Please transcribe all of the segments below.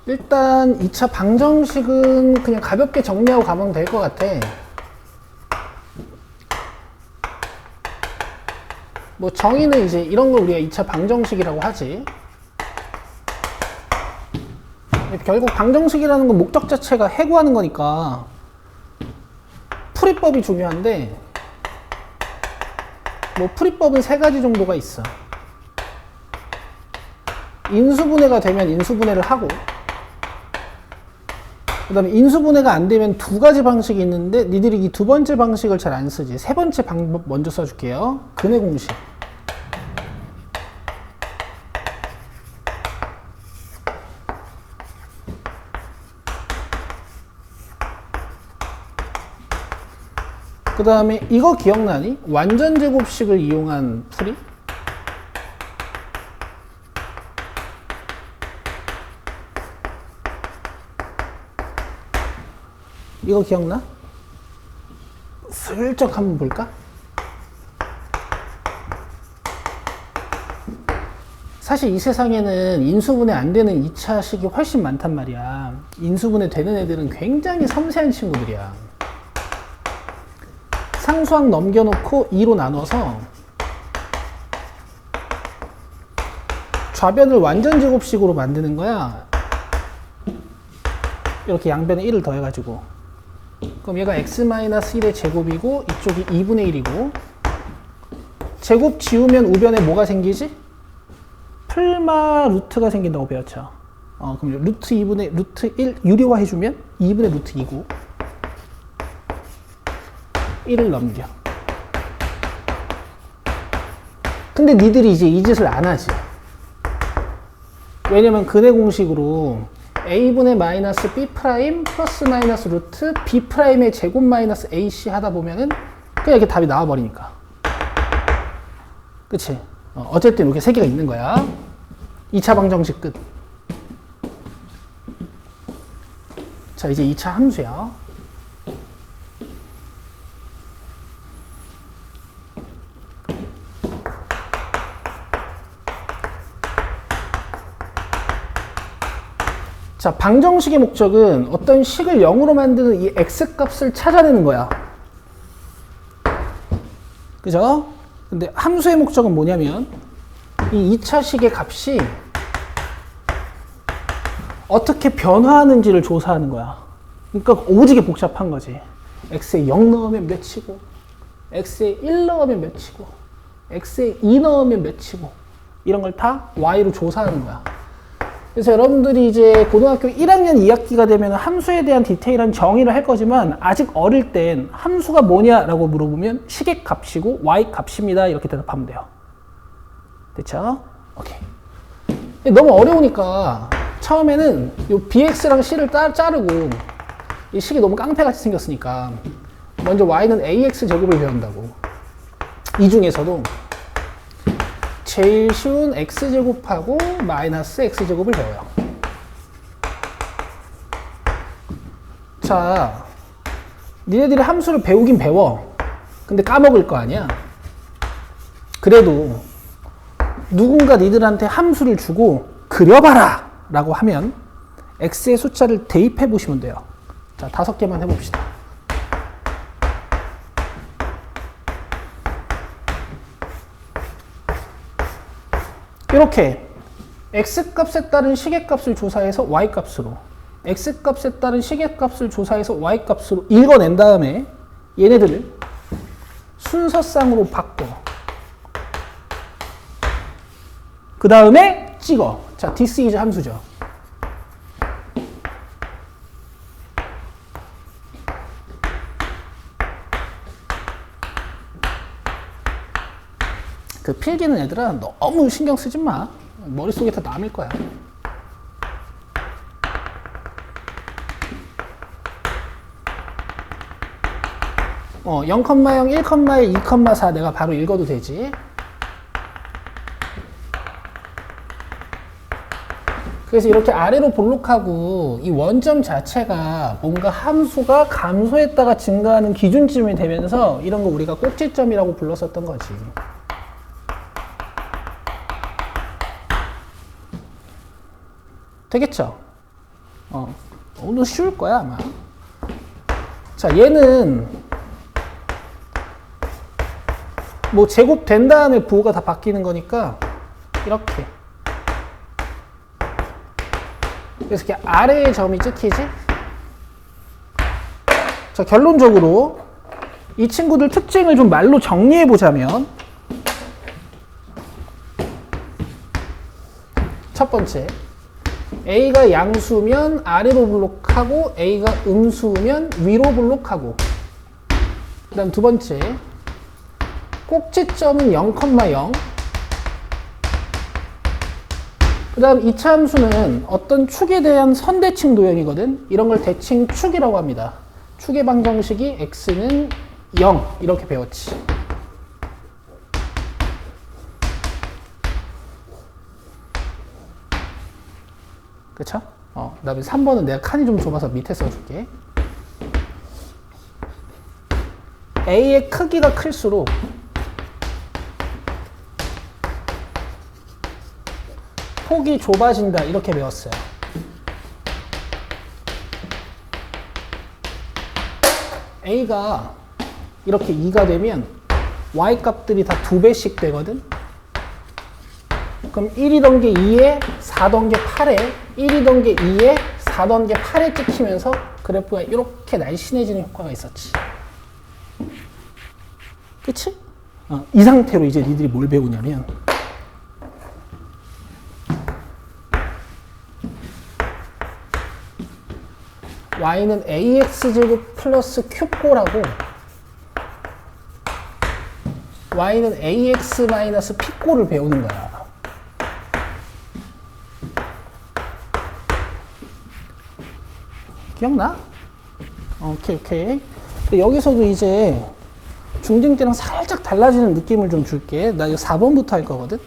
일단 2차 방정식은 그냥 가볍게 정리하고 가면 될 것 같아. 뭐 정의는 이제 이런 걸 우리가 2차 방정식이라고 하지. 결국 방정식이라는 건 목적 자체가 해구하는 거니까 풀이법이 중요한데, 뭐 풀이법은 3가지 정도가 있어. 인수분해가 되면 인수분해를 하고, 그 다음에 인수분해가 안 되면 2가지 방식이 있는데 니들이 이 2번째 방식을 잘 안 쓰지. 3번째 방법 먼저 써줄게요. 근해 공식. 그 다음에 이거 기억나니? 완전제곱식을 이용한 풀이? 이거 기억나? 슬쩍 한번 볼까? 사실 이 세상에는 인수분해 안 되는 2차식이 훨씬 많단 말이야. 인수분해 되는 애들은 굉장히 섬세한 친구들이야. 상수항 넘겨놓고 2로 나눠서 좌변을 완전제곱식으로 만드는 거야. 이렇게 양변에 1을 더해가지고. 그럼 얘가 x-1의 제곱이고 이쪽이 2분의 1이고, 제곱 지우면 우변에 뭐가 생기지? 풀마 루트가 생긴다고 배웠죠. 그럼 루트 2분의 루트 1 유리화 해주면 2분의 루트 2고 1을 넘겨. 근데 니들이 이제 이 짓을 안 하지. 왜냐면 근해 공식으로 a분의 마이너스 b 프라임 플러스 마이너스 루트 b 프라임의 제곱 마이너스 ac 하다 보면은 그냥 이렇게 답이 나와버리니까. 그치? 어쨌든 이렇게 3개가 있는 거야. 2차 방정식 끝. 자, 이제 2차 함수야. 자, 방정식의 목적은 어떤 식을 0으로 만드는 이 x값을 찾아내는 거야. 그죠? 근데 함수의 목적은 뭐냐면 이 2차식의 값이 어떻게 변화하는지를 조사하는 거야. 그러니까 오지게 복잡한 거지. x에 0 넣으면 몇이고, x에 1 넣으면 몇이고, x에 2 넣으면 몇이고, 이런 걸 다 y로 조사하는 거야. 그래서 여러분들이 이제 고등학교 1학년 2학기가 되면 함수에 대한 디테일한 정의를 할 거지만, 아직 어릴 땐 함수가 뭐냐라고 물어보면 식의 값이고 y 값입니다 이렇게 대답하면 돼요. 됐죠? 오케이. 너무 어려우니까 처음에는 요 bx랑 c를 자르고, 이 식이 너무 깡패같이 생겼으니까 먼저 y는 ax 제곱을 배운다고. 이 중에서도 제일 쉬운 x제곱하고 마이너스 x제곱을 배워요. 자, 니네들이 함수를 배우긴 배워. 근데 까먹을 거 아니야. 그래도 누군가 니들한테 함수를 주고 그려봐라 라고 하면 x의 숫자를 대입해 보시면 돼요. 자, 5개만 해봅시다. 이렇게 x값에 따른 시계값을 조사해서 y값으로, x값에 따른 시계값을 조사해서 y값으로 읽어낸 다음에 얘네들을 순서상으로 바꿔. 그 다음에 찍어. 자, this is 함수죠. 그 필기는 애들아 너무 신경 쓰지 마. 머릿속에 다 남을 거야. 어, 0,0, 1,1, 2,4 내가 바로 읽어도 되지. 그래서 이렇게 아래로 볼록하고 이 원점 자체가 뭔가 함수가 감소했다가 증가하는 기준점이 되면서 이런 거 우리가 꼭지점이라고 불렀었던 거지. 되겠죠? 너무 쉬울 거야 아마. 자, 얘는 뭐 제곱된 다음에 부호가 다 바뀌는 거니까 이렇게. 그래서 이렇게 아래의 점이 찍히지? 자, 결론적으로 이 친구들 특징을 좀 말로 정리해 보자면, 첫 번째, A가 양수면 아래로 블록하고 A가 음수면 위로 블록하고, 그 다음 두 번째, 꼭지점은 0,0, 그 다음 이 차함수는 어떤 축에 대한 선대칭 도형이거든. 이런 걸 대칭축이라고 합니다. 축의 방정식이 x는 0 이렇게 배웠지. 그쵸? 그 다음에 3번은 내가 칸이 좀 좁아서 밑에 써줄게. A의 크기가 클수록 폭이 좁아진다 이렇게 배웠어요. A가 이렇게 2가 되면 Y 값들이 다 2배씩 되거든. 그럼 1이던 게 2에 4던 게 8에 1이던 게 2에 4던 게 8에 찍히면서 그래프가 이렇게 날씬해지는 효과가 있었지. 그치? 이 상태로 이제 니들이 뭘 배우냐면, y는 ax제곱 플러스 큐꼬라고, y는 ax 마이너스 p꼬를 배우는 거야. 기억나? 오케이. 여기서도 이제 중딩 때랑 살짝 달라지는 느낌을 좀 줄게. 나 이거 4번부터 할 거거든?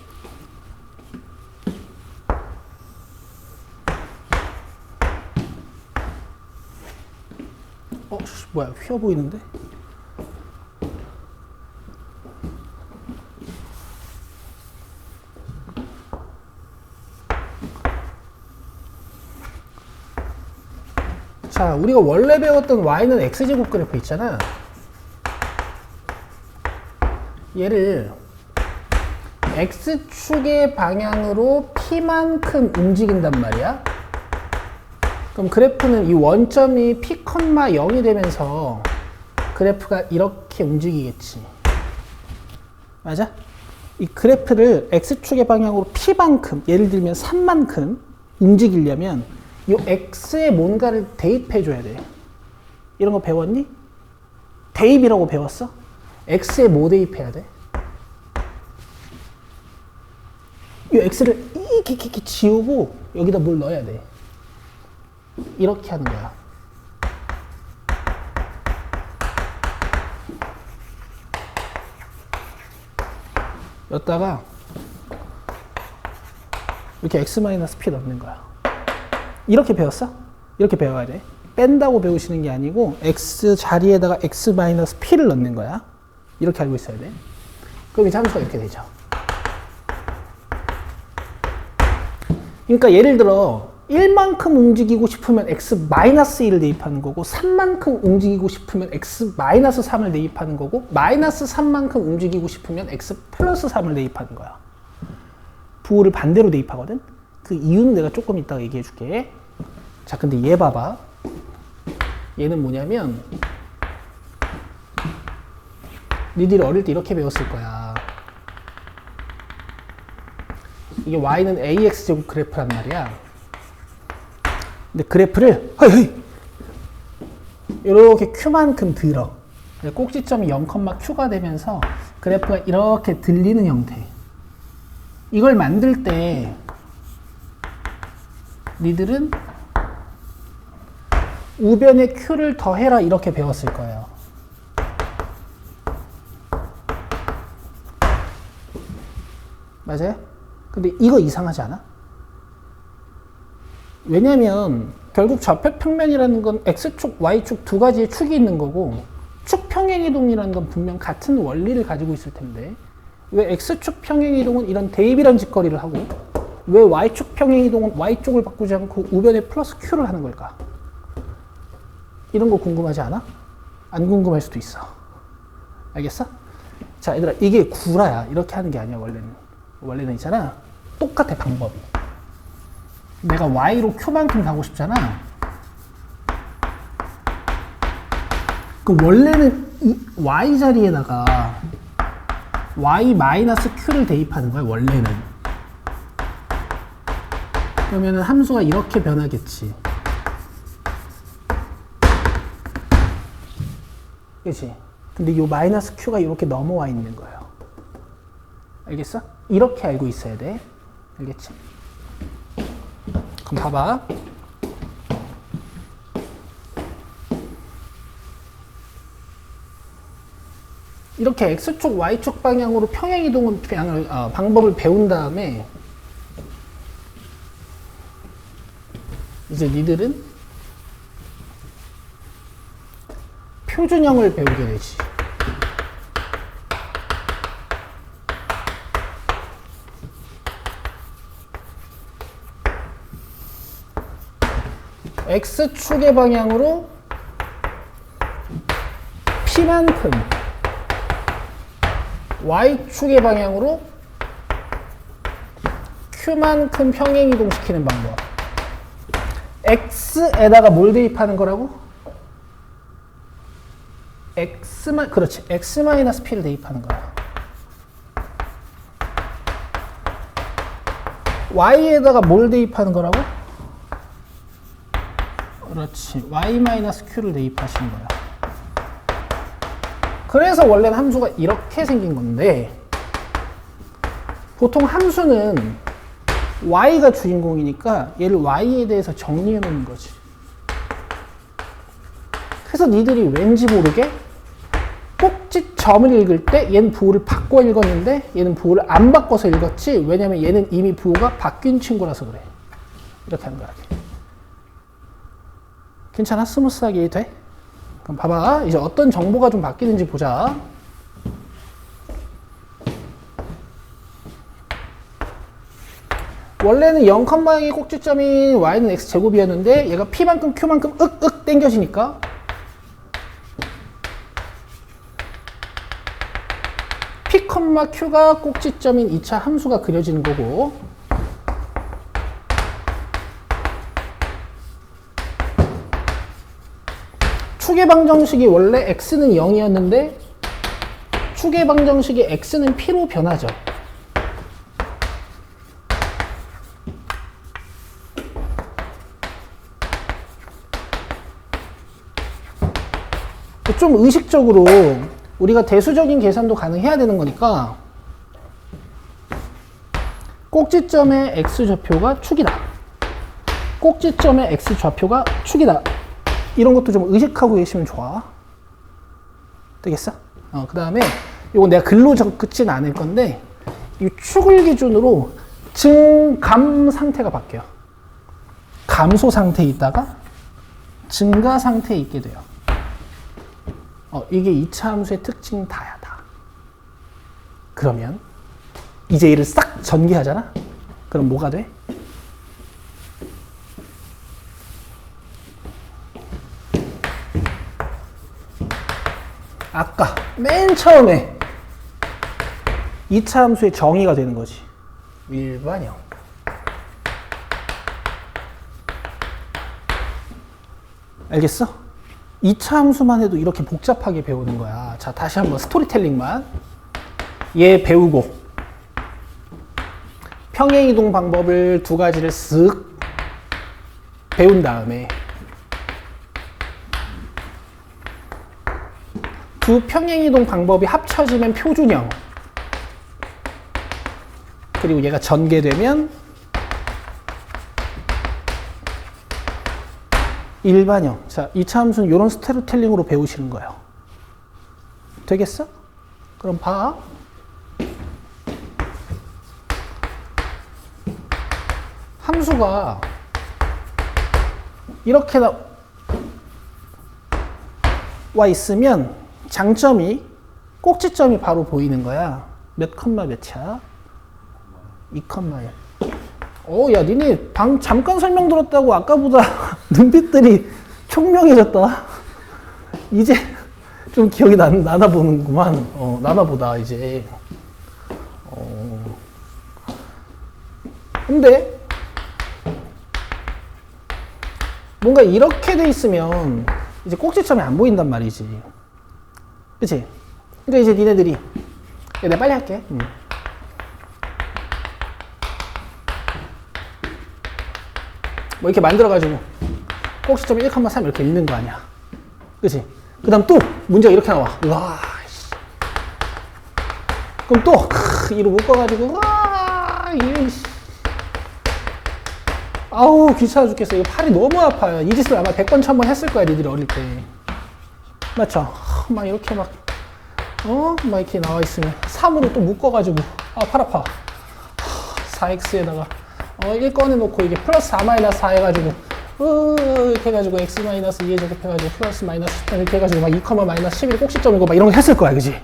뭐야, 휘어 보이는데? 자, 우리가 원래 배웠던 y는 x제곱 그래프 있잖아. 얘를 x축의 방향으로 p만큼 움직인단 말이야. 그럼 그래프는 이 원점이 p, 0이 되면서 그래프가 이렇게 움직이겠지. 맞아? 이 그래프를 x축의 방향으로 p만큼, 예를 들면 3만큼 움직이려면 이 x에 뭔가를 대입해줘야 돼. 이런 거 배웠니? 대입이라고 배웠어? x에 뭐 대입해야 돼? 이 x를 이렇게 지우고 여기다 뭘 넣어야 돼. 이렇게 하는 거야. 여기다가 이렇게 x-p 넣는 거야. 이렇게 배웠어? 이렇게 배워야 돼. 뺀다고 배우시는 게 아니고 x 자리에다가 x-p를 넣는 거야. 이렇게 알고 있어야 돼. 그럼 이제 함수가 이렇게 되죠. 그러니까 예를 들어 1만큼 움직이고 싶으면 x-1을 대입하는 거고, 3만큼 움직이고 싶으면 x-3을 대입하는 거고, -3만큼 움직이고 싶으면 x+3을 대입하는 거야. 부호를 반대로 대입하거든? 그 이유는 내가 조금 이따가 얘기해 줄게. 자, 근데 얘 봐봐. 얘는 뭐냐면, 니들이 어릴 때 이렇게 배웠을 거야. 이게 y는 ax제곱 그래프란 말이야. 근데 그래프를 이렇게 q만큼 들어. 꼭지점이 0,q가 되면서 그래프가 이렇게 들리는 형태. 이걸 만들 때 니들은 우변에 q를 더해라 이렇게 배웠을 거예요. 맞아요? 근데 이거 이상하지 않아? 왜냐면 결국 좌표평면이라는 건 x축, y축 두 가지의 축이 있는 거고, 축 평행이동이라는 건 분명 같은 원리를 가지고 있을 텐데 왜 x축 평행이동은 이런 대입이란 짓거리를 하고 왜 y축 평행이동은 y쪽을 바꾸지 않고 우변에 플러스 q를 하는 걸까? 이런 거 궁금하지 않아? 안 궁금할 수도 있어. 알겠어? 자, 얘들아, 이게 구라야. 이렇게 하는 게 아니야, 원래는. 원래는 있잖아. 똑같아, 방법이. 내가 y로 q만큼 가고 싶잖아. 그럼 원래는 이 y 자리에다가 y-q를 대입하는 거야, 원래는. 그러면은 함수가 이렇게 변하겠지. 그치? 근데 이 마이너스 q가 이렇게 넘어와 있는 거예요. 알겠어? 이렇게 알고 있어야 돼. 알겠지? 그럼 봐봐. 이렇게 x축, y축 방향으로 평행이동 방법을 배운 다음에 이제 니들은 표준형을 배우게 되지. x축의 방향으로 p만큼 y축의 방향으로 q만큼 평행이동시키는 방법. x에다가 뭘 대입하는 거라고? 그렇지. x-p를 대입하는 거야. y에다가 뭘 대입하는 거라고? 그렇지. y-q를 대입하시는 거야. 그래서 원래는 함수가 이렇게 생긴 건데, 보통 함수는 y가 주인공이니까 얘를 y에 대해서 정리해 놓는 거지. 그래서 니들이 왠지 모르게 꼭지점을 읽을 때 얘는 부호를 바꿔 읽었는데 얘는 부호를 안 바꿔서 읽었지. 왜냐면 얘는 이미 부호가 바뀐 친구라서 그래. 이렇게 하는 거야. 괜찮아? 스무스하게 돼? 그럼 봐봐. 이제 어떤 정보가 좀 바뀌는지 보자. 원래는 0,0의 꼭지점인 y는 x제곱이었는데 얘가 p만큼 q만큼 윽윽 땡겨지니까 p, q가 꼭지점인 2차 함수가 그려지는 거고, 축의 방정식이 원래 x는 0이었는데 축의 방정식이 x는 p로 변하죠. 좀 의식적으로 우리가 대수적인 계산도 가능해야 되는 거니까 꼭지점의 x좌표가 축이다. 꼭지점의 x좌표가 축이다. 이런 것도 좀 의식하고 계시면 좋아. 되겠어? 그 다음에 이거 내가 글로 적지는 않을 건데 이 축을 기준으로 증감 상태가 바뀌어요. 감소 상태에 있다가 증가 상태에 있게 돼요. 이게 2차 함수의 특징 다야, 다. 그러면 이제 얘를 싹 전개하잖아? 그럼 뭐가 돼? 아까 맨 처음에 2차 함수의 정의가 되는 거지. 일반형. 알겠어? 2차 함수만 해도 이렇게 복잡하게 배우는 거야. 자, 다시 한번 스토리텔링만. 얘 배우고 평행이동 방법을 두 가지를 쓱 배운 다음에 두 평행이동 방법이 합쳐지면 표준형, 그리고 얘가 전개되면 일반형. 자, 2차 함수는 이런 스토리텔링으로 배우시는 거예요. 되겠어? 그럼 봐. 함수가 이렇게 와 있으면 장점이 꼭지점이 바로 보이는 거야. 몇 컴마 몇이야? 2,1. 야, 니네 잠깐 설명 들었다고 아까보다 눈빛들이 총명해졌다. 이제 좀 기억이 나나 보는구만. 나나 보다, 이제. 근데, 뭔가 이렇게 돼 있으면, 이제 꼭지점이 안 보인단 말이지. 그치? 그러니까 이제 니네들이, 야, 내가 빨리 할게. 뭐 이렇게 만들어가지고 꼭지점 1,3 이렇게 읽는 거 아니야. 그치? 그 다음 또 문제가 이렇게 나와. 와, 씨. 그럼 또 이로 묶어가지고 와, 이씨. 아우, 귀찮아 죽겠어. 이거 팔이 너무 아파요. 이 짓을 아마 100번 1000번 했을 거야, 니들이 어릴 때. 맞죠? 막 이렇게 막 이렇게 나와 있으면 3으로 또 묶어가지고 팔 아파. 4x에다가 1 꺼내놓고 이게 플러스 4-4 해가지고 이렇게 해가지고 x-2의 제곱 해가지고 플러스 마이너스 10 이렇게 해가지고 막 2, 마이너스 11 꼭지점이고 막 이런 거 했을 거야, 그지?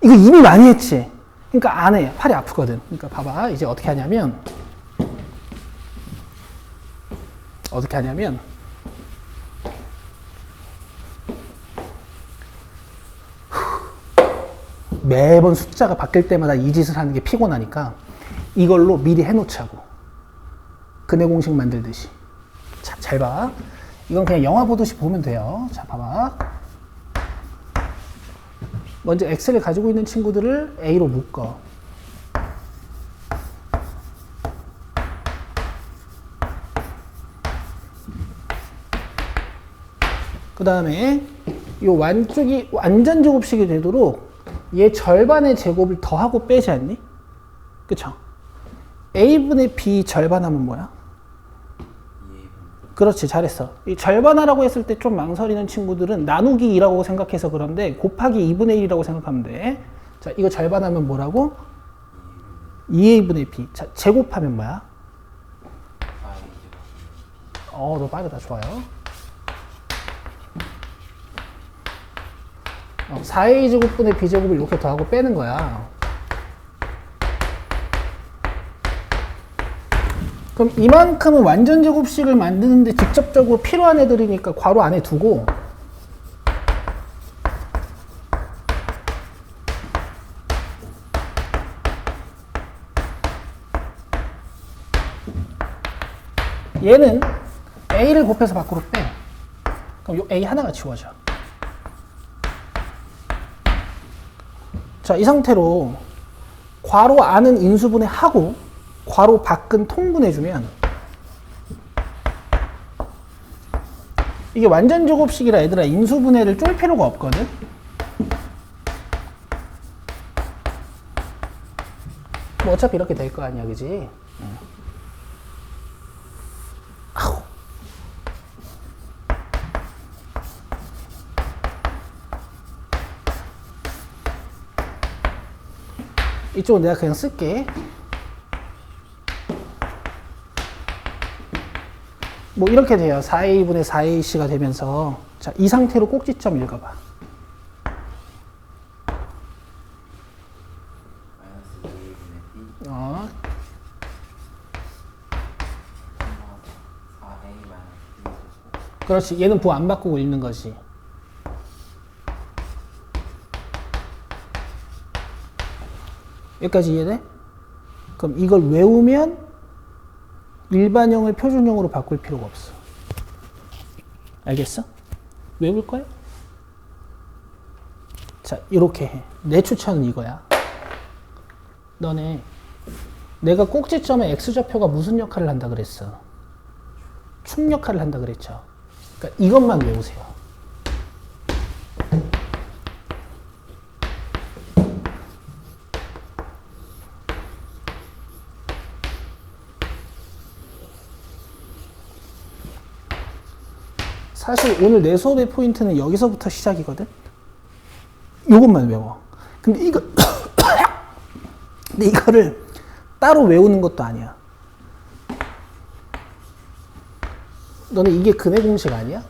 이거 이미 많이 했지? 그러니까 안 해. 팔이 아프거든. 그러니까 봐봐. 이제 어떻게 하냐면 매번 숫자가 바뀔 때마다 이 짓을 하는 게 피곤하니까 이걸로 미리 해놓자고. 근해 공식 만들듯이. 자, 잘 봐. 이건 그냥 영화 보듯이 보면 돼요. 자, 봐봐. 먼저 x를 가지고 있는 친구들을 a로 묶어. 그 다음에 이 완쪽이 완전 제곱식이 되도록 얘 절반의 제곱을 더하고 빼지 않니? 그쵸? a분의 b 절반하면 뭐야? 그렇지, 잘했어. 이 절반하라고 했을 때 좀 망설이는 친구들은 나누기 2라고 생각해서 그런데 곱하기 2분의 1이라고 생각하면 돼. 자, 이거 절반하면 뭐라고? 2a분의 b. 자, 제곱하면 뭐야? 너 빠르다. 좋아요. 4a 제곱분의 b 제곱을 이렇게 더하고 빼는 거야. 그럼 이만큼은 완전 제곱식을 만드는데 직접적으로 필요한 애들이니까 괄호 안에 두고 얘는 a를 곱해서 밖으로 빼. 그럼 요 a 하나가 지워져. 자, 이 상태로 괄호 안은 인수분해 하고 괄호 밖은 통분해주면 이게 완전 제곱식이라 얘들아 인수분해를 쫄 필요가 없거든. 뭐 어차피 이렇게 될 거 아니야, 그지? 아우. 이쪽은 내가 그냥 쓸게. 뭐 이렇게 돼요. 4a분의 4ac가 되면서 자, 이 상태로 꼭지점 읽어봐. 그렇지. 얘는 부 안 바꾸고 읽는 거지. 여기까지 이해돼? 그럼 이걸 외우면 일반형을 표준형으로 바꿀 필요가 없어. 알겠어? 외울 거야? 자, 이렇게 해. 내 추천은 이거야. 너네 내가 꼭지점의 x좌표가 무슨 역할을 한다 그랬어? 축 역할을 한다 그랬죠. 그러니까 이것만 외우세요. 사실 오늘 내 수업의 포인트는 여기서부터 시작이거든. 요것만 외워. 근데 이거를 따로 외우는 것도 아니야. 너네 이게 근해 공식 아니야?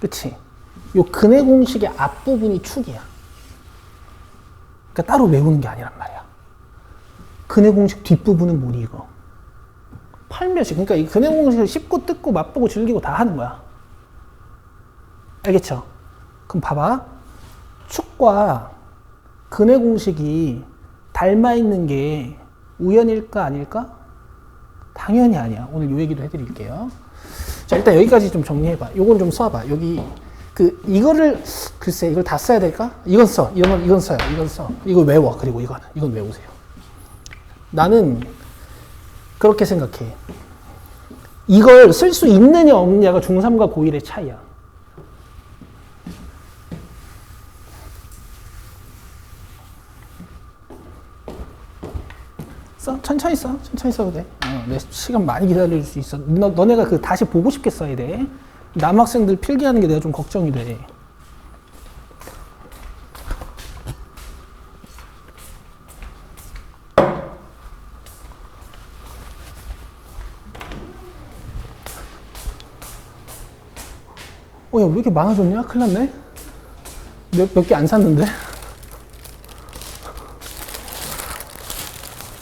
그치? 요 근해 공식의 앞부분이 축이야. 그러니까 따로 외우는 게 아니란 말이야. 근해 공식 뒷부분은 뭐니 이거? 팔몇이. 그러니까 이 근해 공식을 씹고 뜯고 맛보고 즐기고 다 하는 거야. 알겠죠? 그럼 봐봐. 축과 근해 공식이 닮아 있는 게 우연일까 아닐까? 당연히 아니야. 오늘 요 얘기도 해드릴게요. 자, 일단 여기까지 좀 정리해봐. 요건 좀 써봐. 여기 이거를 글쎄 이걸 다 써야 될까? 이건 써. 이건 써요. 이건 써. 이거 외워. 그리고 이건 외우세요. 나는 그렇게 생각해. 이걸 쓸 수 있느냐 없느냐가 중3과 고1의 차이야. 천천히 써도 돼. 내 시간 많이 기다릴 수 있어. 너네가 다시 보고 싶게 써야 돼. 남학생들 필기하는 게 내가 좀 걱정이 돼. 야, 왜 이렇게 많아졌냐? 큰일 났네. 몇 개 안 샀는데?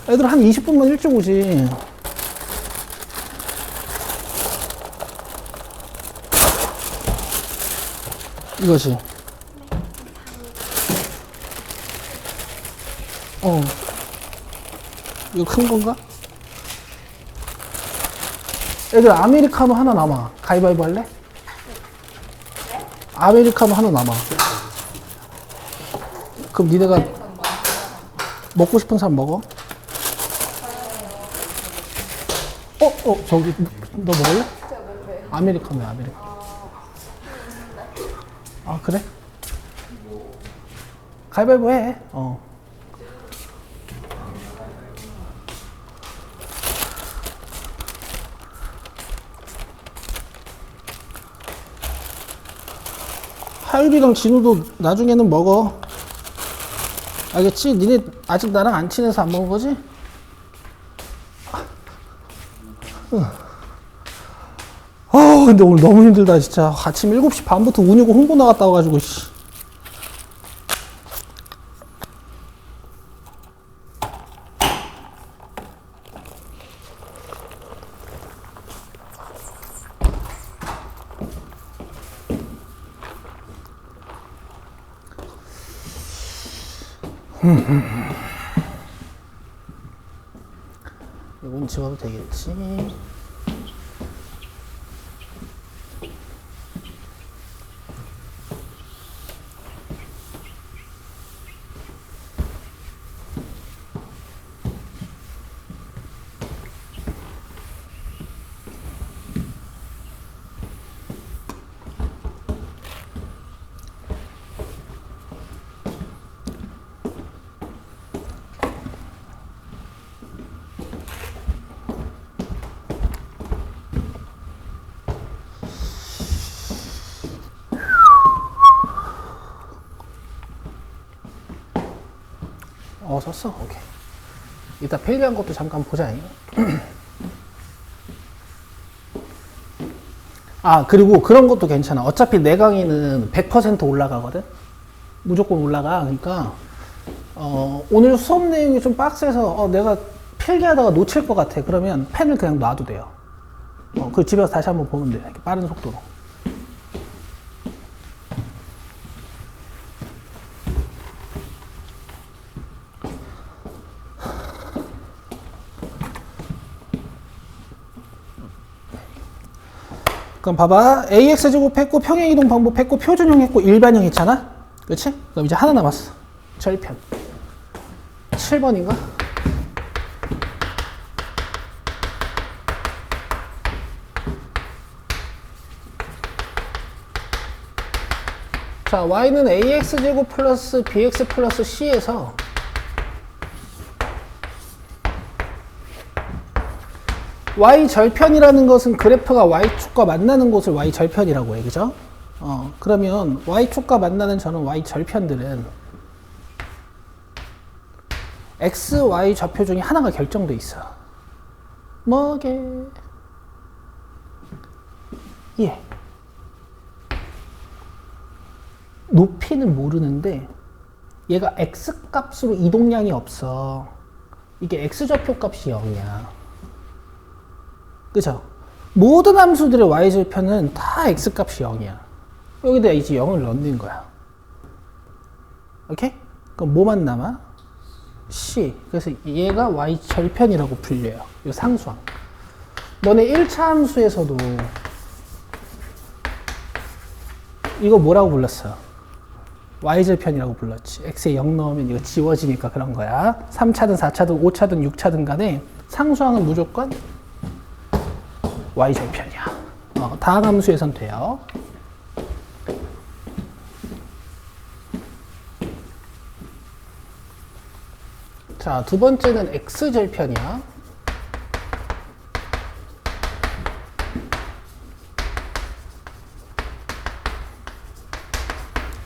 애들 한 20분만 일찍 오지. 이거지. 이거 큰 건가? 애들 아메리카노 하나 남아. 가위바위보 할래? 아메리카노 하나 남아. 그럼 니네가 먹고 싶은 사람 먹어? 저기 너 먹을래? 아메리카노야, 아메리카노. 아, 그래? 가위바위보 해. 하율이랑 진우도 나중에는 먹어. 알겠지? 니네 아직 나랑 안 친해서 안 먹은 거지? 근데 오늘 너무 힘들다, 진짜. 아침 7시 반부터 운이고 홍보 나갔다 와가지고, 씨. 이건 지워도 되겠지. 썼어? 오케이. 이따 필기한 것도 잠깐 보자. 그리고 그런 것도 괜찮아. 어차피 내 강의는 100% 올라가거든? 무조건 올라가. 그러니까, 오늘 수업 내용이 좀 빡세서, 내가 필기하다가 놓칠 것 같아. 그러면 펜을 그냥 놔도 돼요. 그 집에 가서 다시 한번 보면 돼. 이렇게 빠른 속도로. 그럼 봐봐. AX제곱 했고, 평행이동 방법 했고, 표준형 했고, 일반형 했잖아? 그렇지? 그럼 이제 하나 남았어. 절편. 7번인가? 자, y는 ax제곱 플러스 bx 플러스 c에서 y절편이라는 것은 그래프가 y축과 만나는 곳을 y절편이라고 해. 그죠? 그러면 y축과 만나는 저는 y절편들은 x, y 좌표 중에 하나가 결정돼 있어. 뭐게? 예. 높이는 모르는데 얘가 x 값으로 이동량이 없어. 이게 x 좌표값이 0이야. 그죠? 모든 함수들의 y절편은 다 x 값이 0이야. 여기다 이제 0을 넣는 거야. 오케이? 그럼 뭐만 남아? c. 그래서 얘가 y절편이라고 불려요. 이 상수항. 너네 1차 함수에서도 이거 뭐라고 불렀어? y절편이라고 불렀지. x에 0 넣으면 이거 지워지니까 그런 거야. 3차든 4차든 5차든 6차든 간에 상수항은 무조건 y절편이야. 다음 함수에선 돼요. 자, 두 번째는 x절편이야.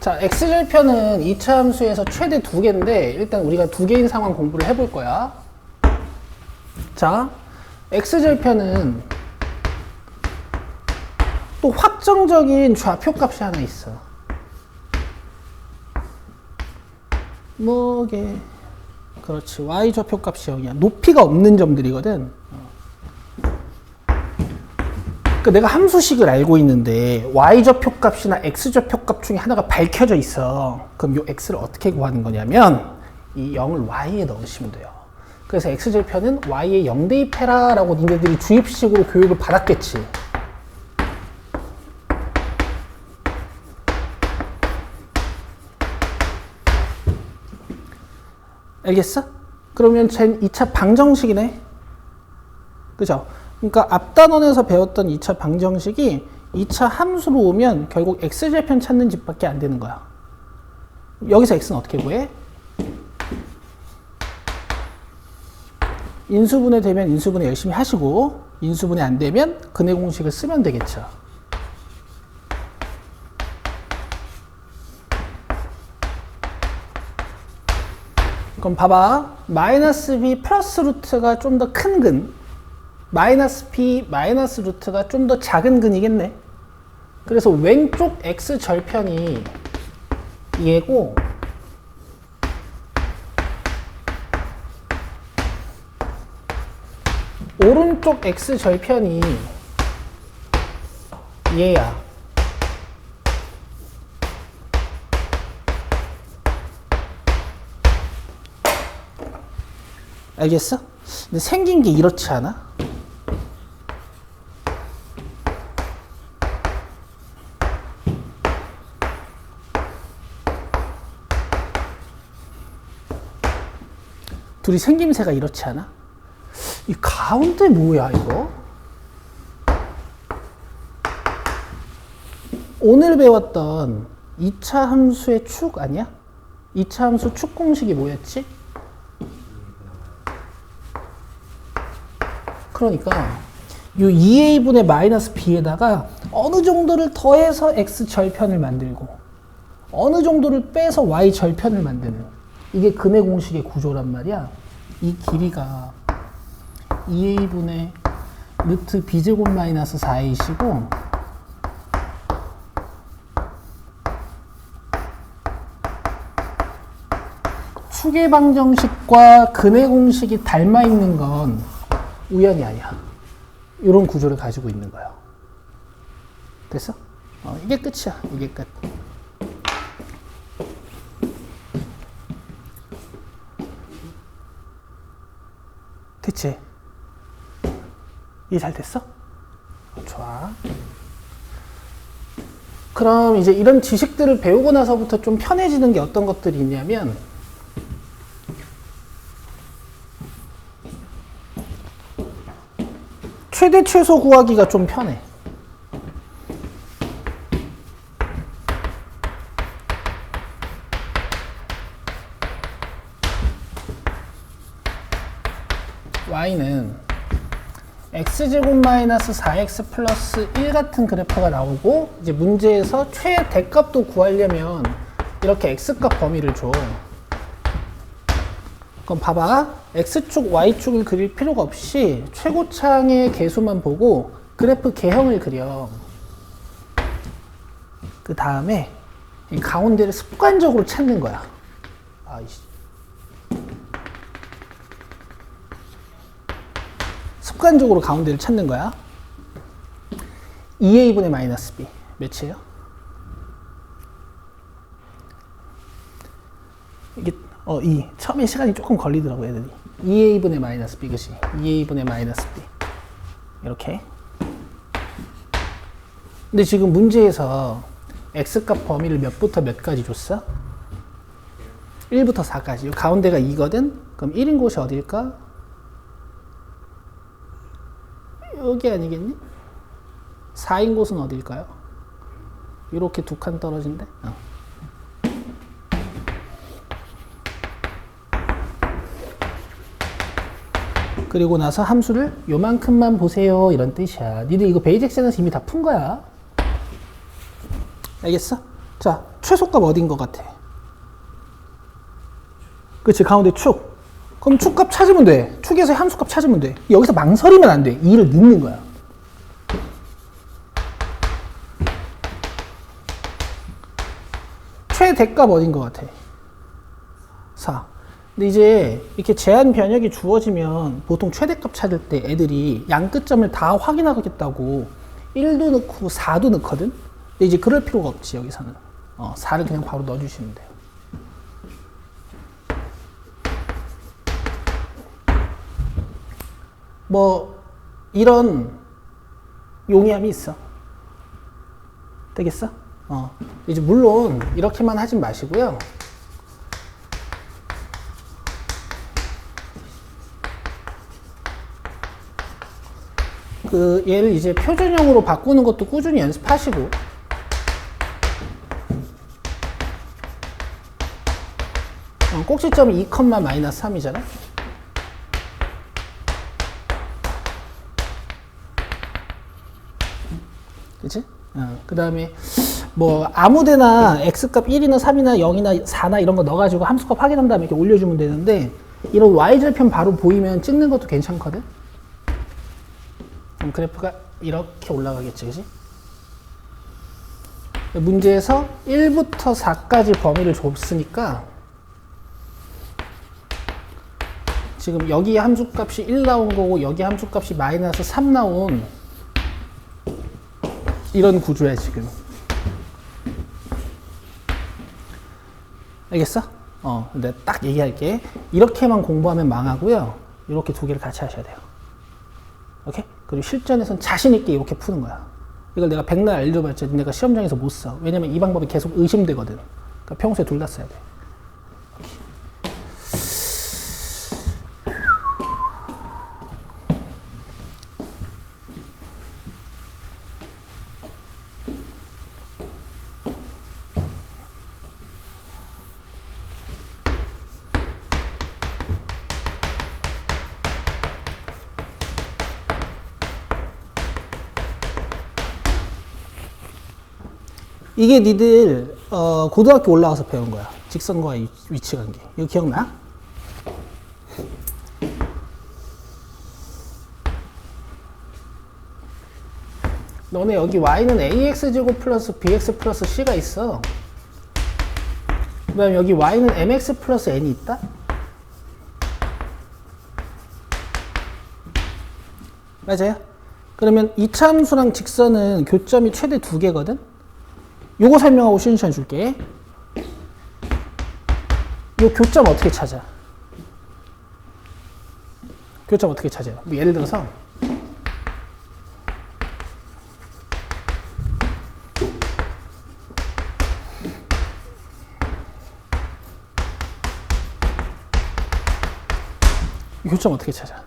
자, x절편은 2차 함수에서 최대 2개인데 일단 우리가 2개인 상황 공부를 해볼 거야. 자, x절편은 또 확정적인 좌표값이 하나 있어. 뭐게? 그렇지. y 좌표값이 0이야. 높이가 없는 점들이거든. 그러니까 내가 함수식을 알고 있는데 y 좌표값이나 x 좌표값 중에 하나가 밝혀져 있어. 그럼 이 x를 어떻게 구하는 거냐면 이 0을 y에 넣으시면 돼요. 그래서 x절편은 y에 0 대입해라 라고 니네들이 주입식으로 교육을 받았겠지. 알겠어? 그러면 쟨 2차 방정식이네. 그죠? 그러니까 앞 단원에서 배웠던 2차 방정식이 2차 함수로 오면 결국 x절편 찾는 집밖에 안 되는 거야. 여기서 x는 어떻게 구해? 인수분해 되면 인수분해 열심히 하시고 인수분해 안 되면 근해 공식을 쓰면 되겠죠. 그럼 봐봐. 마이너스 b 플러스 루트가 좀 더 큰 근, 마이너스 b 마이너스 루트가 좀 더 작은 근이겠네. 그래서 왼쪽 x 절편이 얘고 오른쪽 x 절편이 얘야. 알겠어? 근데 생긴 게 이렇지 않아? 둘이 생김새가 이렇지 않아? 이 가운데 뭐야 이거? 오늘 배웠던 2차 함수의 축 아니야? 2차 함수 축 공식이 뭐였지? 그러니까 이 2a분의 마이너스 b에다가 어느 정도를 더해서 x절편을 만들고 어느 정도를 빼서 y절편을 만드는 이게 근해 공식의 구조란 말이야. 이 길이가 2a분의 루트 b제곱 마이너스 4a시고 축의 방정식과 근해 공식이 닮아 있는 건 우연이 아니야. 이런 구조를 가지고 있는 거예요. 됐어? 이게 끝이야. 이게 끝. 됐지? 이해 잘 됐어? 좋아. 그럼 이제 이런 지식들을 배우고 나서부터 좀 편해지는 게 어떤 것들이 있냐면 최대 최소 구하기가 좀 편해. y는 x제곱 마이너스 4x 플러스 1 같은 그래프가 나오고 이제 문제에서 최대값도 구하려면 이렇게 x값 범위를 줘. 그럼 봐봐. x축, y축을 그릴 필요가 없이 최고창의 개수만 보고 그래프 개형을 그려. 그 다음에 이 가운데를 습관적으로 찾는 거야. 아이씨. 습관적으로 가운데를 찾는 거야. 2a분의 마이너스 b 몇이에요? 이게 2. 처음에 시간이 조금 걸리더라고 애들이. 2a분의 마이너스 b, 그치? 2a분의 마이너스 b 이렇게. 근데 지금 문제에서 x값 범위를 몇부터 몇까지 줬어? 1부터 4까지. 가운데가 2거든? 그럼 1인 곳이 어딜까? 여기 아니겠니? 4인 곳은 어딜까요? 이렇게 두 칸 떨어진대? 그리고 나서 함수를 요만큼만 보세요 이런 뜻이야. 니들 이거 베이직센에서 이미 다 푼 거야. 알겠어? 자, 최소값 어딘 것 같아? 그치, 가운데 축. 그럼 축값 찾으면 돼. 축에서 함수값 찾으면 돼. 여기서 망설이면 안 돼. 2를 넣는 거야. 최대값 어딘 것 같아? 4. 근데 이제 이렇게 제한 변역이 주어지면 보통 최대값 찾을 때 애들이 양 끝점을 다 확인하겠다고 1도 넣고 4도 넣거든? 근데 이제 그럴 필요가 없지, 여기서는. 4를 그냥 바로 넣어주시면 돼요. 뭐, 이런 용이함이 있어. 되겠어? 이제 물론 이렇게만 하진 마시고요. 얘를 이제 표준형으로 바꾸는 것도 꾸준히 연습하시고, 꼭지점이 2,-3이잖아? 그치? 그 다음에, 뭐, 아무데나 x값 1이나 3이나 0이나 4나 이런 거 넣어가지고 함수값 확인한 다음에 이렇게 올려주면 되는데, 이런 y절편 바로 보이면 찍는 것도 괜찮거든? 그럼 그래프가 이렇게 올라가겠지, 그치? 문제에서 1부터 4까지 범위를 줬으니까, 지금 여기 함수값이 1 나온 거고, 여기 함수값이 마이너스 3 나온 이런 구조야, 지금. 알겠어? 근데 딱 얘기할게. 이렇게만 공부하면 망하고요. 이렇게 두 개를 같이 하셔야 돼요. 오케이? 그리고 실전에선 자신있게 이렇게 푸는 거야. 이걸 내가 백날 알려봤자 내가 시험장에서 못 써. 왜냐면 이 방법이 계속 의심되거든. 그러니까 평소에 둘 다 써야 돼. 이게 니들 고등학교 올라와서 배운 거야. 직선과의 위치관계. 이거 기억나? 너네 여기 y는 ax제곱 플러스 bx 플러스 c가 있어. 그 다음에 여기 y는 mx 플러스 n이 있다? 맞아요? 그러면 이차함수랑 직선은 교점이 최대 2개거든? 요거 설명하고 쉬운 시간 줄게. 요 교점 어떻게 찾아? 교점 어떻게 찾아요? 뭐 예를 들어서 이 교점 어떻게 찾아?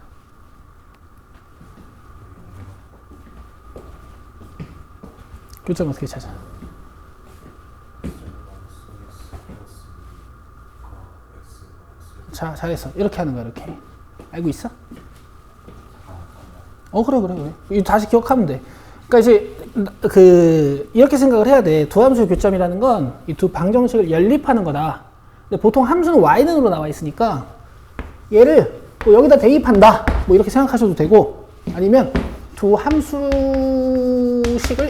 교점 어떻게 찾아? 자, 잘했어. 이렇게 하는 거야, 이렇게. 알고 있어? 그래. 이거 다시 기억하면 돼. 그러니까 이제, 이렇게 생각을 해야 돼. 두 함수의 교점이라는 건 이 두 방정식을 연립하는 거다. 근데 보통 함수는 y는으로 나와 있으니까 얘를 뭐 여기다 대입한다. 뭐 이렇게 생각하셔도 되고, 아니면 두 함수식을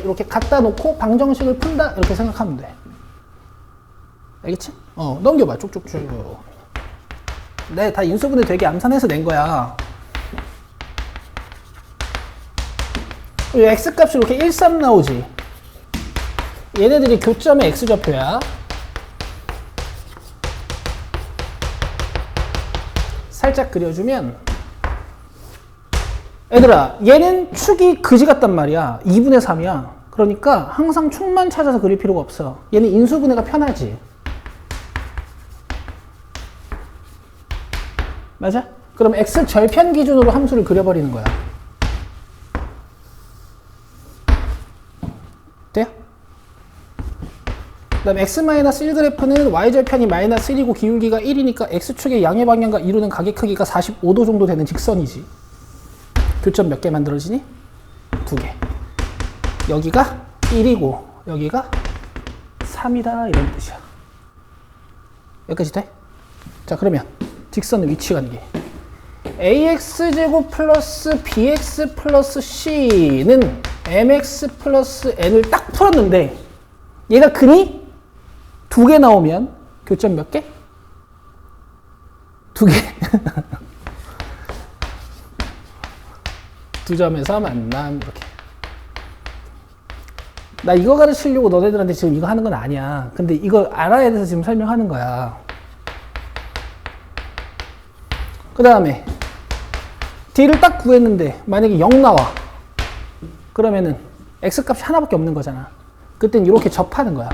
이렇게 갖다 놓고 방정식을 푼다. 이렇게 생각하면 돼. 알겠지? 넘겨봐. 쭉쭉쭉. 네, 다 인수분해 되게 암산해서 낸 거야. x값이 이렇게 1, 3 나오지. 얘네들이 교점의 x좌표야. 살짝 그려주면, 얘들아, 얘는 축이 그지 같단 말이야. 2분의 3이야. 그러니까 항상 축만 찾아서 그릴 필요가 없어. 얘는 인수분해가 편하지. 맞아? 그럼 x 절편 기준으로 함수를 그려버리는 거야. 돼요? 그 다음 x-1 그래프는 y절편이 마이너스 1이고 기울기가 1이니까 x축의 양의 방향과 이루는 각의 크기가 45도 정도 되는 직선이지. 교점 몇 개 만들어지니? 2개. 여기가 1이고 여기가 3이다 이런 뜻이야. 여기까지 돼? 자, 그러면 직선의 위치 관계. ax제곱 플러스 bx 플러스 c는 mx 플러스 n을 딱 풀었는데 얘가 근이 2개 나오면 교점 몇 개? 2개. 두 점에서 만남. 이렇게. 나 이거 가르치려고 너네들한테 지금 이거 하는 건 아니야. 근데 이거 알아야 돼서 지금 설명하는 거야. 그 다음에 d를 딱 구했는데 만약에 0 나와. 그러면은 x값이 하나밖에 없는 거잖아. 그땐 이렇게 접하는 거야.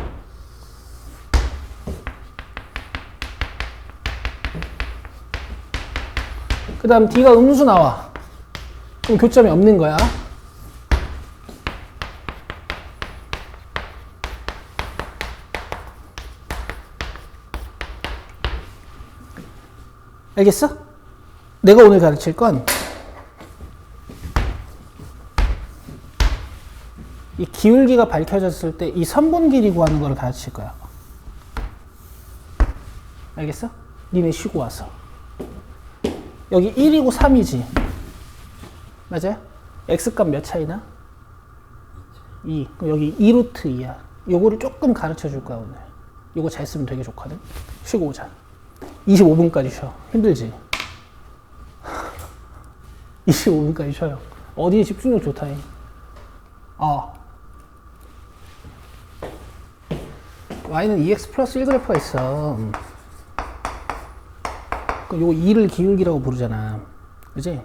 그 다음 d가 음수 나와. 그럼 교점이 없는 거야. 알겠어? 내가 오늘 가르칠 건 이 기울기가 밝혀졌을 때 이 선분 길이 구하는 걸 가르칠 거야. 알겠어? 니네 쉬고 와서. 여기 1이고 3이지. 맞아요? x값 몇 차이나? 2. 그럼 여기 2루트 2야. 요거를 조금 가르쳐 줄 거야, 오늘. 요거 잘 쓰면 되게 좋거든. 쉬고 오자. 25분까지 쉬어. 힘들지? 25분까지 쉬어요. 어디에 집중력 좋다, 잉. y는 2x 플러스 1 그래프가 있어. 그럼 요거 2를 기울기라고 부르잖아. 그지?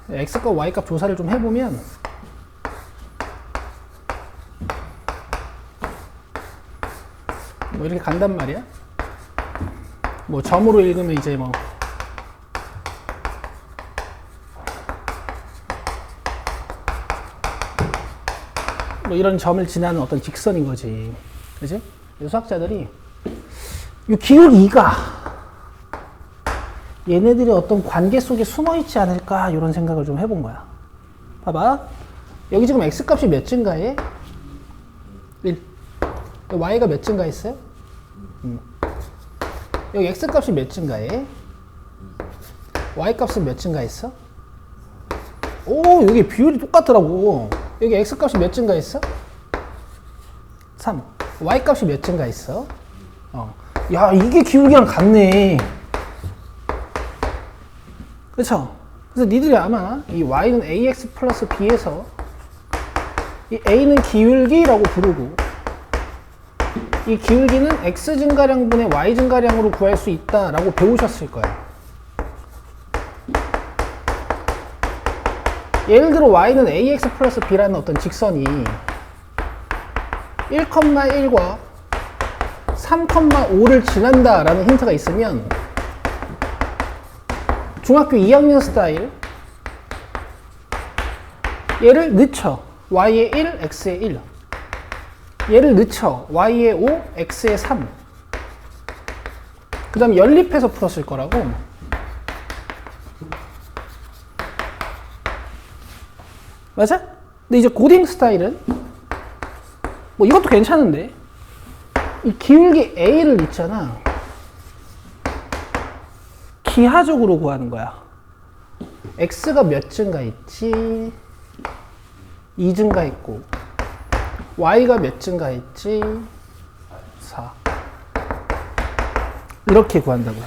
x값, y값 조사를 좀 해보면 뭐 이렇게 간단 말이야. 뭐 점으로 읽으면 이제 뭐 이런 점을 지나는 어떤 직선인 거지. 그지? 수학자들이 이 기울기가 얘네들이 어떤 관계 속에 숨어 있지 않을까 이런 생각을 좀 해본 거야. 봐봐. 여기 지금 x값이 몇 증가해? 1. y가 몇 증가했어요? 여기 x값이 몇 증가해? y값은 몇 증가했어? 오, 여기 비율이 똑같더라고. 여기 x값이 몇 증가했어? 3. y값이 몇 증가했어? 야, 이게 기울기랑 같네. 그쵸? 그래서 니들이 아마 이 y는 ax 플러스 b에서 이 a는 기울기라고 부르고 이 기울기는 x 증가량분의 y 증가량으로 구할 수 있다라고 배우셨을 거야. 예를 들어 y는 ax 플러스 b라는 어떤 직선이 1,1과 3,5를 지난다라는 힌트가 있으면 중학교 2학년 스타일 얘를 늦춰. y의 1, x의 1. 얘를 늦춰. y의 5, x의 3. 그 다음 연립해서 풀었을 거라고. 맞아? 근데 이제 고딩 스타일은 뭐 이것도 괜찮은데 이 기울기 a를 있잖아. 기하적으로 구하는 거야. x가 몇 증가했지? 2 증가했고 y가 몇 증가했지? 4. 이렇게 구한다고요.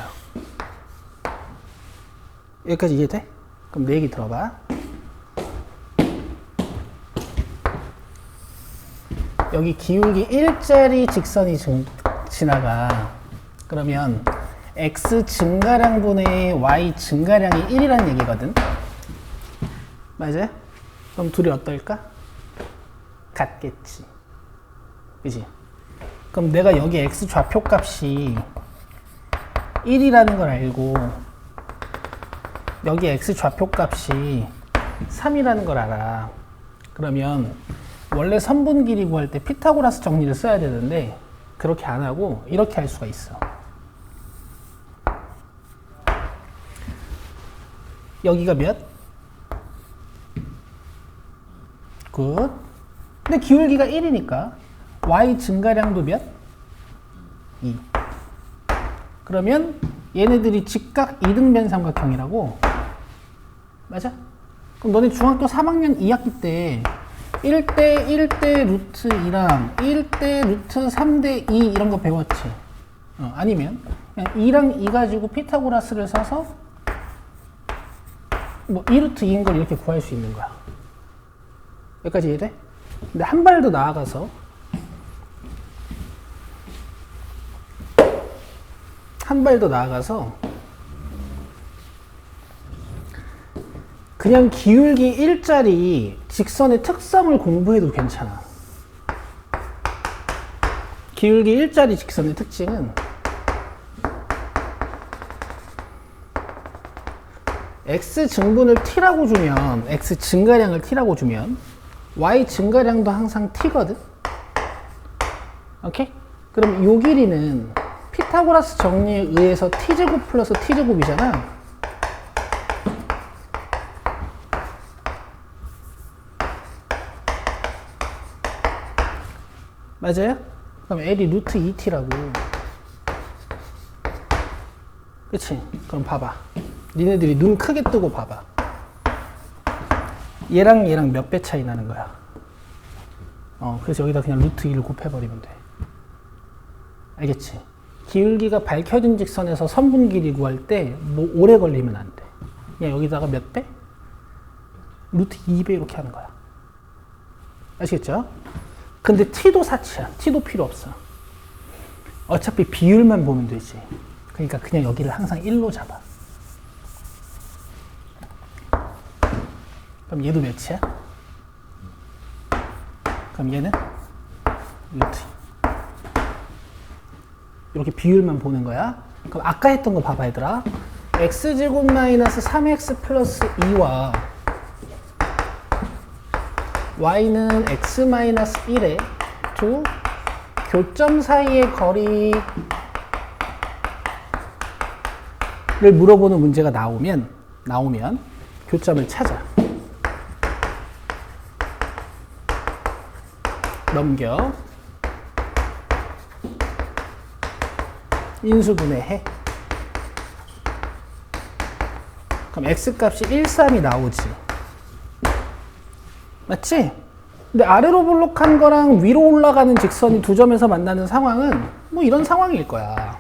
여기까지 이해돼? 그럼 내 얘기 들어봐. 여기 기울기 1짜리 직선이 지나가. 그러면 x 증가량분의 y 증가량이 1이라는 얘기거든. 맞아요? 그럼 둘이 어떨까? 같겠지. 그지? 그럼 내가 여기 x 좌표값이 1이라는 걸 알고 여기 x 좌표값이 3이라는 걸 알아. 그러면 원래 선분 길이 구할 때 피타고라스 정리를 써야 되는데 그렇게 안 하고 이렇게 할 수가 있어. 여기가 몇? 굿. 근데 기울기가 1이니까 y 증가량도 몇? 2. 그러면 얘네들이 직각 이등변 삼각형이라고. 맞아? 그럼 너네 중학교 3학년 2학기 때 1대 1대 루트 2랑 1대 루트 3대 2 이런 거 배웠지? 아니면 그냥 2랑 2 가지고 피타고라스를 써서 뭐 2루트 2인 걸 이렇게 구할 수 있는 거야. 여기까지 이해돼? 근데 한 발 더 나아가서 그냥 기울기 1짜리 직선의 특성을 공부해도 괜찮아. 기울기 1짜리 직선의 특징은 x 증분을 t라고 주면, x 증가량을 t라고 주면 y 증가량도 항상 t거든. 오케이? 그럼 요 길이는 피타고라스 정리에 의해서 t제곱 플러스 t제곱이잖아. 맞아요? 그럼 L이 루트 2t라고. 그치? 그럼 봐봐. 니네들이 눈 크게 뜨고 봐봐. 얘랑 얘랑 몇 배 차이 나는 거야? 그래서 여기다 그냥 루트 2를 곱해버리면 돼. 알겠지? 기울기가 밝혀진 직선에서 선분 길이 구할 때 뭐 오래 걸리면 안 돼. 그냥 여기다가 몇 배? 루트 2배 이렇게 하는 거야. 아시겠죠? 근데 t도 사치야. t도 필요 없어. 어차피 비율만 보면 되지. 그러니까 그냥 여기를 항상 1로 잡아. 그럼 얘도 몇이야? 그럼 얘는 루트 2. 이렇게 비율만 보는 거야. 그럼 아까 했던 거 봐봐 얘들아. x제곱 마이너스 3x 플러스 2와 y는 x 마이너스 1에 두 교점 사이의 거리를 물어보는 문제가 나오면 교점을 찾아. 넘겨. 인수분해해. 그럼 x값이 1, 3이 나오지. 맞지? 근데 아래로 볼록한 거랑 위로 올라가는 직선이 두 점에서 만나는 상황은 뭐 이런 상황일 거야.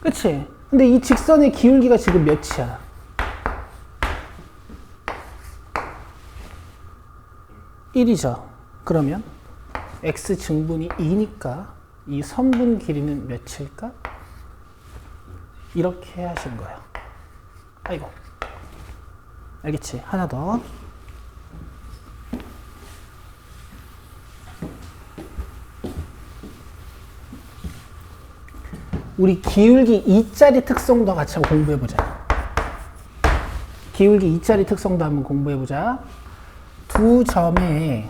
그치? 근데 이 직선의 기울기가 지금 몇이야? 1이죠. 그러면 x 증분이 2니까 이 선분 길이는 몇일까? 이렇게 하신 거예요. 아이고. 알겠지? 하나 더. 우리 기울기 2짜리 특성도 같이 한번 공부해보자. 기울기 2짜리 특성도 한번 공부해보자. 두 점의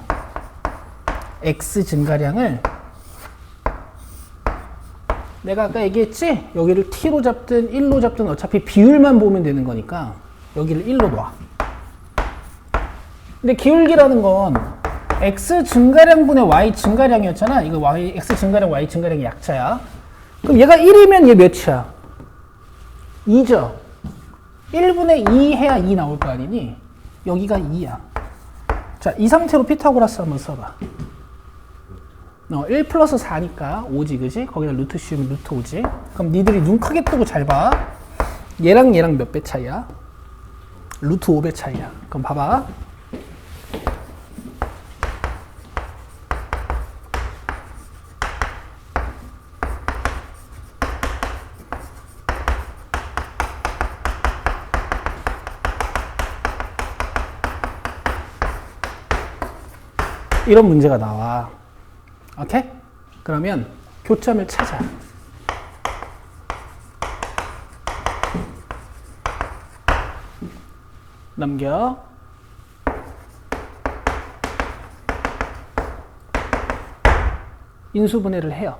x 증가량을 내가 아까 얘기했지? 여기를 t로 잡든 1로 잡든 어차피 비율만 보면 되는 거니까 여기를 1로 놔. 근데 기울기라는 건 x 증가량분의 y 증가량이었잖아. 이거 x 증가량, y 증가량이 약자야. 그럼 얘가 1이면 얘 몇이야? 2죠? 1분의 2 해야 2 나올 거 아니니? 여기가 2야. 자, 이 상태로 피타고라스 한번 써봐. 1 플러스 4니까 5지, 그지? 거기다 루트 씌우면 루트 5지. 그럼 니들이 눈 크게 뜨고 잘 봐. 얘랑 얘랑 몇 배 차이야? 루트 5배 차이야. 그럼 봐봐. 이런 문제가 나와. 오케이? 그러면 교점을 찾아. 넘겨. 인수분해를 해요.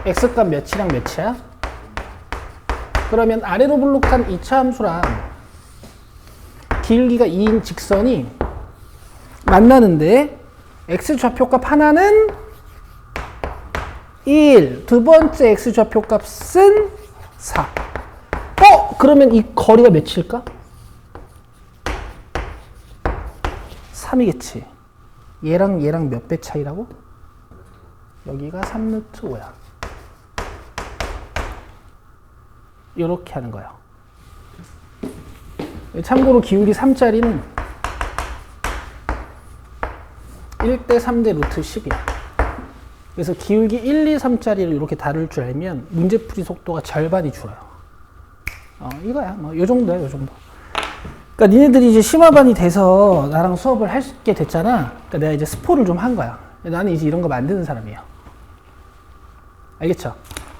x값 몇이랑 몇이야? 그러면 아래로 블록한 2차 함수랑 길기가 2인 직선이 만나는데 x좌표값 하나는 1, 두 번째 x좌표값은 4. 그러면 이 거리가 몇일까? 3이겠지. 얘랑 얘랑 몇 배 차이라고? 여기가 3루트 5야. 이렇게 하는 거예요. 참고로 기울기 3짜리는 1대 3대 루트 10이야. 그래서 기울기 1, 2, 3짜리를 이렇게 다룰 줄 알면 문제풀이 속도가 절반이 줄어요. 이거야. 요 정도야, 요 정도. 그러니까 니네들이 이제 심화반이 돼서 나랑 수업을 하게 됐잖아. 그러니까 내가 이제 스포를 좀 한 거야. 나는 이제 이런 거 만드는 사람이에요. 알겠죠?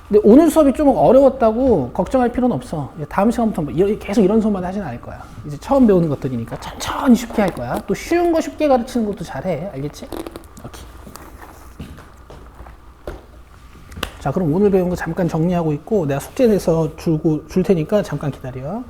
근데 오늘 수업이 좀 어려웠다고 걱정할 필요는 없어. 다음 시간부터 계속 이런 수업만 하진 않을 거야. 이제 처음 배우는 것들이니까 천천히 쉽게 할 거야. 또 쉬운 거 쉽게 가르치는 것도 잘해. 알겠지? 오케이. 자, 그럼 오늘 배운 거 잠깐 정리하고 있고 내가 숙제 내서 줄 테니까 잠깐 기다려.